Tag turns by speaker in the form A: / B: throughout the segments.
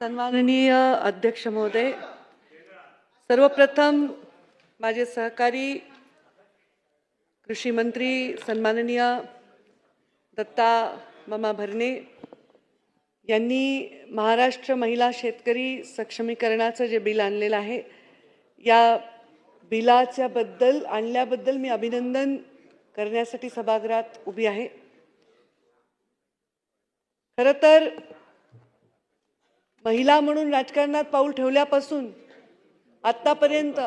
A: सन्माननीय अध्यक्ष महोदय, सर्वप्रथम माझे सहकारी कृषी मंत्री सन्माननीय दत्ता मामा भरणे यांनी महाराष्ट्र महिला शेतकरी सक्षमीकरणाचं जे बिल आणलेलं आहे, या बिलाच्याबद्दल आणल्याबद्दल मी अभिनंदन करण्यासाठी सभागृहात उभी आहे। खरं तर महिला म्हणून राजकारणात पाऊल ठेवल्यापासून आतापर्यंत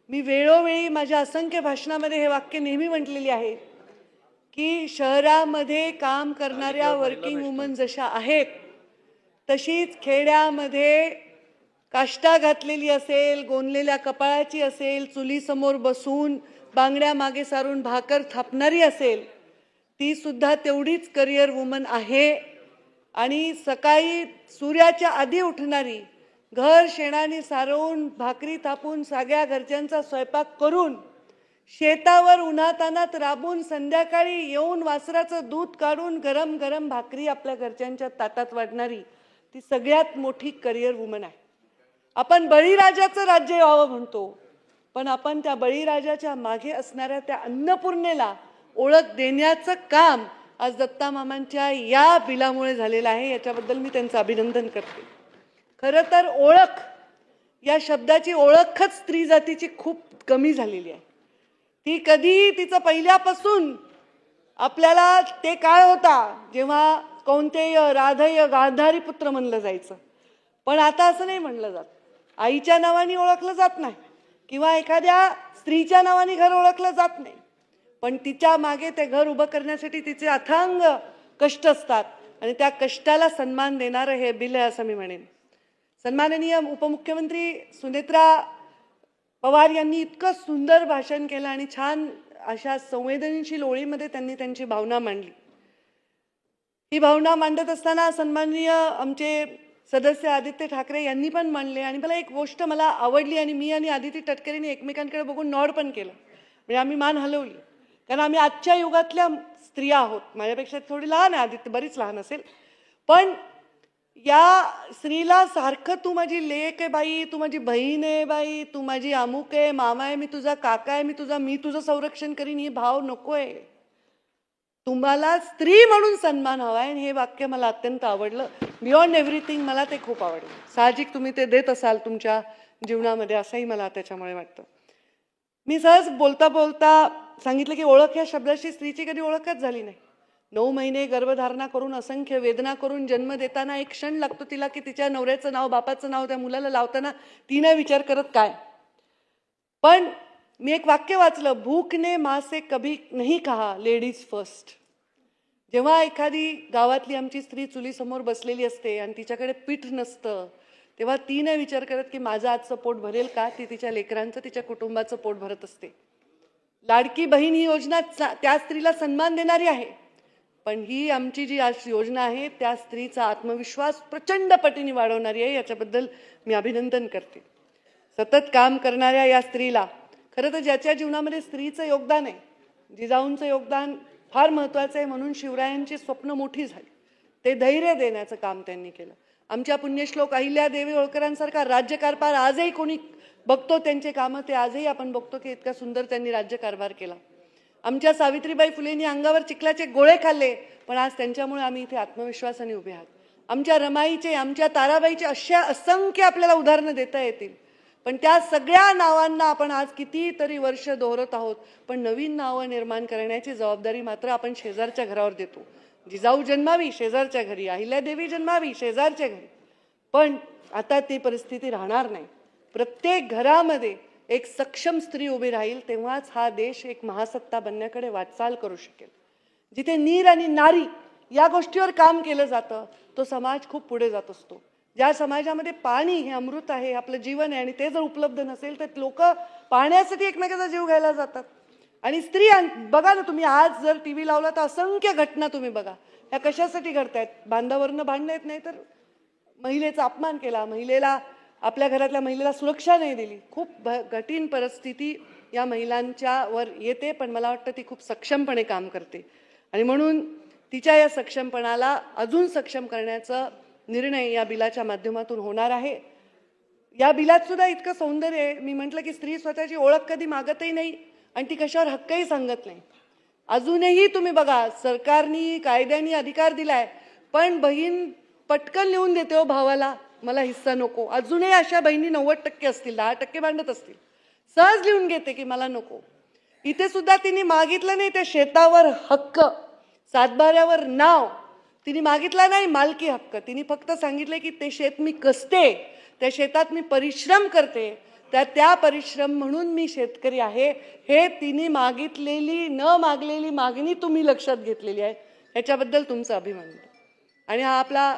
A: मी वेळोवेळी माझ्या असंख्य भाषणामध्ये हे वाक्य नेहमी म्हटलेली आहे की शहरामध्ये काम करणाऱ्या वर्किंग वुमन जशा आहेत तशीच खेड्यामध्ये काष्टा घातलेली असेल, गोंदलेल्या कपाळाची असेल, चुलीसमोर बसून बांगड्या मागे सारून भाकर थापणारी असेल, ती सुद्धा तेवढीच करिअर वुमन आहे। आणि सकाळी सूर्याच्या आधी उठणारी, घर शेणाने सारवून भाकरी थापून सगळ्या घरच्यांचा स्वयंपाक करून शेतावर उन्हातानात राबून संध्याकाळी येऊन वासराचं दूध काढून गरम गरम भाकरी आपल्या घरच्यांच्या ताटात वाढणारी ती सगळ्यात मोठी करिअर वुमन आहे। आपण बळीराजाचं राज्य व्हावं म्हणतो, पण आपण त्या बळीराजाच्या मागे असणाऱ्या त्या अन्नपूर्णेला ओळख देण्याचं काम आज दत्ता मामांच्या या बिलामुळे झालेलं आहे। याच्याबद्दल मी त्यांचं अभिनंदन करते। खरं तर ओळख या शब्दाची ओळखच स्त्री जातीची खूप कमी झालेली आहे। ती कधी तिचं पहिल्यापासून आपल्याला ते काळ होता जेव्हा कौंतेय राधेय गांधारी पुत्र म्हणलं जायचं, पण आता असं नाही म्हणलं जात। आईच्या नावाने ओळखलं जात नाही किंवा एखाद्या स्त्रीच्या नावाने घर ओळखलं जात नाही, पण तिच्या मागे ते घर उभं करण्यासाठी तिचे अथांग कष्ट असतात आणि त्या कष्टाला सन्मान देणारं हे बिल आहे असं मी म्हणेन। सन्माननीय उपमुख्यमंत्री सुनेत्रा पवार यांनी इतकं सुंदर भाषण केलं आणि छान अशा संवेदनशील ओळीमध्ये त्यांनी त्यांची भावना मांडली। ही भावना मांडत असताना सन्माननीय आमचे सदस्य आदित्य ठाकरे यांनी पण मांडले आणि मला एक गोष्ट मला आवडली आणि मी आणि आदिती तटकरेंनी एकमेकांकडे बघून नॉड पण केलं, म्हणजे आम्ही मान हलवली, कारण आम्ही आजच्या युगातल्या स्त्रिया आहोत। माझ्यापेक्षा थोडी लहान आहे आदित्य, बरीच लहान असेल, पण या स्त्रीला सारखं तू माझी लेक आहे बाई, तू माझी बहीण आहे बाई, तू माझी अमुक आहे, मामा आहे, मी तुझा काका आहे, मी तुझं संरक्षण करीन, ही भाव नकोय। तुम्हाला स्त्री म्हणून सन्मान हवा आहे। हे वाक्य मला अत्यंत आवडलं। बियॉन्ड एव्हरीथिंग मला ते खूप आवडलं। साहजिक तुम्ही ते देत असाल तुमच्या जीवनामध्ये असंही मला त्याच्यामुळे वाटतं। मी सहज बोलता बोलता सांगितलं की ओळख या शब्दाशी स्त्रीची कधी ओळखच झाली नाही। 9 महिने गर्भधारणा करून असंख्य वेदना करून जन्म देताना एक क्षण लागतो तिला की तिच्या नवऱ्याचं नाव बापाचं नाव त्या मुलाला लावताना ती नाही विचार करत काय। पण मी एक वाक्य वाचलं, भूख ने माँ से कभी नहीं कहा लेडीज फर्स्ट। जेव्हा एखादी गावातली आमची स्त्री चुलीसमोर बसलेली असते आणि तिच्याकडे पीठ नसतं, तेव्हा ती नाही विचार करत की माझं आजचं पोट भरेल का, ती तिच्या लेकरांचं तिच्या कुटुंबाचं पोट भरत असते। लाडकी बहीण ही योजना त्या स्त्रीला सन्मान देणारी आहे, पण ही आमची जी आज योजना आहे त्या स्त्रीचा आत्मविश्वास प्रचंड पटीने वाढवणारी आहे। याच्याबद्दल मी अभिनंदन करते। सतत काम करणाऱ्या या स्त्रीला खरं तर ज्याच्या जीवनामध्ये स्त्रीचं योगदान आहे, जिजाऊंचं योगदान फार महत्त्वाचं आहे, म्हणून शिवरायांची स्वप्न मोठी झाली, ते धैर्य देण्याचं काम त्यांनी केलं। आमच्या पुण्यश्लोक अहिल्यादेवी होळकरांसारखा राज्यकारभार आजही कोणी बघतो, त्यांचे कामं ते आजही आपण बघतो की इतका सुंदर त्यांनी राज्यकारभार केला। आमच्या सावित्रीबाई फुलेंनी अंगावर चिखलाचे गोळे खाल्ले, पण आज त्यांच्यामुळे आम्ही इथे आत्मविश्वासाने उभे आहोत। आमच्या रमाईचे, आमच्या ताराबाईचे अशा असंख्य आपल्याला उदाहरणं देता येतील, पण त्या सगळ्या नावांना आपण आज कितीतरी वर्ष दोहरत आहोत, पण नवीन नावं निर्माण करण्याची जबाबदारी मात्र आपण शेजारच्या घरावर देतो। जिजाऊ जन्मावी शेजारच्या घरी, अहिल्यादेवी जन्मावी शेजारच्या घरी, पण आता ती परिस्थिती राहणार नाही। प्रत्येक घरामध्ये एक सक्षम स्त्री उभी राहील, तेव्हाच हा देश एक महासत्ता बनण्याकडे वाटचाल करू शकेल। जिथे नीर आणि नारी या गोष्टीवर काम केलं जातं, तो समाज खूप पुढे जात असतो। ज्या समाजामध्ये पाणी हे अमृत आहे, आपलं जीवन आहे, आणि ते जर उपलब्ध नसेल तर लोक पाण्यासाठी एकमेकाचा जीव घ्यायला जातात। आणि स्त्री बघा ना तुम्ही, आज जर टीव्ही लावला तर असंख्य घटना तुम्ही बघा, ह्या कशासाठी घडतायत? बांधावरनं भांडणं येत नाही तर महिलेचा अपमान केला, महिलेला आपल्या घरातल्या महिलेला सुरक्षा नाही दिली, खूप कठीण परिस्थिती या महिलांच्या वर येते, पण मला वाटतं ती खूप सक्षमपणे काम करते आणि म्हणून तिच्या या सक्षमपणाला अजून सक्षम करण्याचं निर्णय या बिलाच्या माध्यमातून होणार आहे. या बिलात सुद्धा इतकं सौंदर्य आहे. मी म्हटलं की स्त्री स्वतःची ओळख कधी मागतही नाही आणि ती कशावर हक्कही सांगत नाही. अजूनही तुम्ही बघा, सरकारनी कायद्याने अधिकार दिलाय, पण बहीण पटकन लिहून देते हो भावाला, मला हिस्सा नको. अजूनही अशा बहिणी 90% असतील, 10% भांडत असतील. सहज लिहून घेते की मला नको. इथे सुद्धा तिने मागितलं नाही त्या शेतावर हक्क, सातबाऱ्यावर नाव तिने मागितला नाही, मालकी हक्क. तिने फक्त सांगितले की ते शेत मी कसते, त्या शेतात मी परिश्रम करते, त्या परिश्रम म्हणून मी शेतकरी आहे. हे तिने मागितलेली न मागलेली मागणी तुम्ही लक्षात घेतलेली आहे, ह्याच्याबद्दल तुमचा अभिमान. आणि हा आपला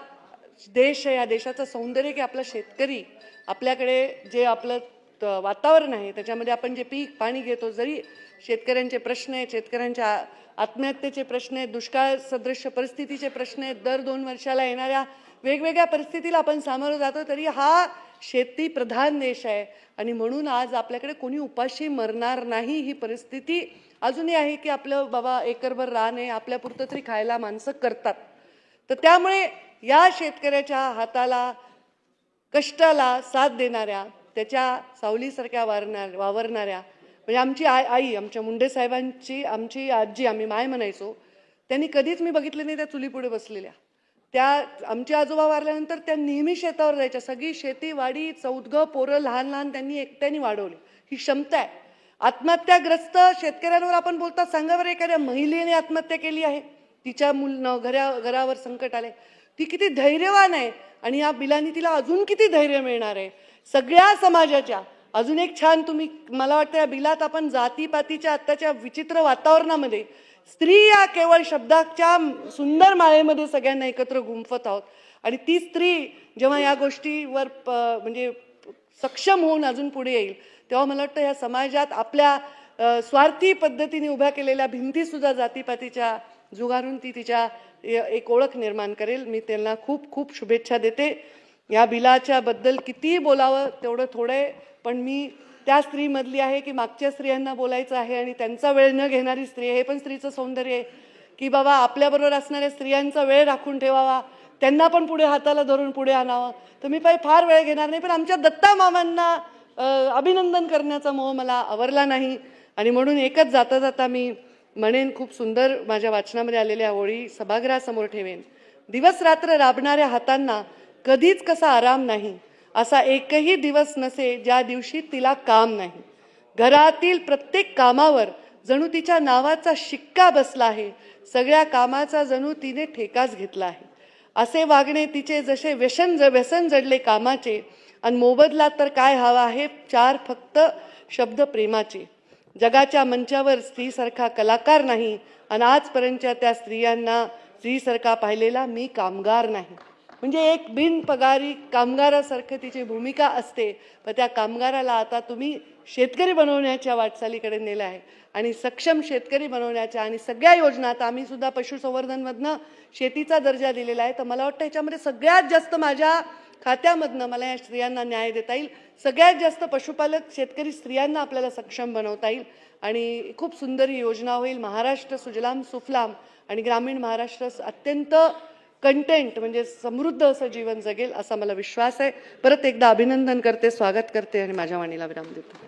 A: देश आहे, या देशाचं सौंदर्य की आपला शेतकरी, आपल्याकडे जे आपलं वातावरण आहे त्याच्यामध्ये आपण जे पीक पाणी घेतो, जरी शेतकऱ्यांचे प्रश्न आहेत, शेतकऱ्यांच्या आत्महत्येचे प्रश्न आहेत, दुष्काळ सदृश परिस्थितीचे प्रश्न आहेत, दर 2 वर्षाला येणाऱ्या वेगवेगळ्या परिस्थितीला आपण सामोरं जातो, तरी हा शेती प्रधान देश आहे. आणि म्हणून आज आपल्याकडे कोणी उपाशी मरणार नाही ही परिस्थिती अजूनही आहे की आपलं बाबा एकरभर रान आहे, आपल्यापुरतं तरी खायला माणसं करतात. तर त्यामुळे या शेतकऱ्याच्या हाताला, कष्टाला साथ देणाऱ्या, त्याच्या सावलीसारख्या वावरणाऱ्या, म्हणजे आमची आई, आमच्या मुंडे साहेबांची आमची आजी, आम्ही माय म्हणायचो, त्यांनी कधीच मी बघितलं नाही त्या चुलीपुढे बसलेल्या. त्या आमचे आजोबा वारल्यानंतर त्या नेहमी शेतावर जायच्या. सगळी शेती वाडी, चौदगं पोरं लहान लहान त्यांनी एकट्याने वाढवली. ही क्षमता आहे. आत्महत्याग्रस्त शेतकऱ्यांवर आपण बोलतात, सांगा बरं एखाद्या महिलेने आत्महत्या केली आहे, तिच्या घरावर संकट आले, ती किती धैर्यवान आहे. आणि या बिलांनी तिला अजून किती धैर्य मिळणार आहे सगळ्या समाजाच्या. अजून एक छान, तुम्ही मला वाटतं या बिलात आपण जातीपातीच्या आत्ताच्या विचित्र वातावरणामध्ये स्त्री या केवळ शब्दाच्या सुंदर माळेमध्ये सगळ्यांना एकत्र गुंफत आहोत. आणि ती स्त्री जेव्हा या गोष्टीवर म्हणजे सक्षम होऊन अजून पुढे येईल, तेव्हा मला वाटतं या समाजात आपल्या स्वार्थी पद्धतीने उभ्या केलेल्या भिंतीसुद्धा जातीपातीच्या जुगारून ती तिच्या एक ओळख निर्माण करेल. मी त्यांना खूप खूप शुभेच्छा देते. या बिलाच्या बद्दल कितीही बोलावं तेवढं थोडं आहे, पण मी त्या स्त्रीमधली आहे की मागच्या स्त्रियांना बोलायचं आहे आणि त्यांचा वेळ न घेणारी स्त्री आहे. हे पण स्त्रीचं सौंदर्य आहे की बाबा आपल्याबरोबर असणाऱ्या स्त्रियांचा वेळ राखून ठेवावा, त्यांना पण पुढे हाताला धरून पुढे आणावं. तर मी फार वेळ घेणार नाही, पण आमच्या दत्ता मामांना अभिनंदन करण्याचा मोह मला आवरला नाही. आणि म्हणून एकच जाता जाता मी म्हणेन, खूप सुंदर माझ्या वाचनामध्ये आलेल्या ओळी सभागृहासमोर ठेवेन. दिवस रात्र राबणाऱ्या हातांना कधीच कसा आराम नाही, असा एकही दिवस नसे ज्या दिवशी तिला काम नाही. घरातील प्रत्येक कामावर जणू तिच्या नावाचा शिक्का बसला आहे. सगळ्या कामाचा जणू तिने ठेकाच घेतला आहे. असे वागणे तिचे जसे व्यसन जडले कामाचे, आणि मोबदला तर काय हवा आहे, 4 फक्त शब्द प्रेमाचे. जगाच्या मंचावर स्त्रीसारखा कलाकार नाही, आणि आजपर्यंतच्या त्या स्त्रीसारखा पाहिलेला मी कामगार नाही. म्हणजे एक बिनपगारी कामगारासारखं तिची भूमिका असते, पण त्या कामगाराला आता तुम्ही शेतकरी बनवण्याच्या वाटचालीकडे नेलं आहे. आणि सक्षम शेतकरी बनवण्याच्या आणि सगळ्या योजना, आता आम्ही सुद्धा पशुसंवर्धनमधनं शेतीचा दर्जा दिलेला आहे, तर मला वाटतं ह्याच्यामध्ये सगळ्यात जास्त माझ्या खात्यामधनं मला या स्त्रियांना न्याय देता येईल. सगळ्यात जास्त पशुपालक शेतकरी स्त्रियांना आपल्याला सक्षम बनवता येईल आणि खूप सुंदर ही योजना होईल. महाराष्ट्र सुजलाम सुफलाम आणि ग्रामीण महाराष्ट्र अत्यंत कंटेंट म्हणजे समृद्ध असं जीवन जगेल असा मला विश्वास आहे. परत एकदा अभिनंदन करते, स्वागत करते आणि माझ्या वाणीला विराम देते.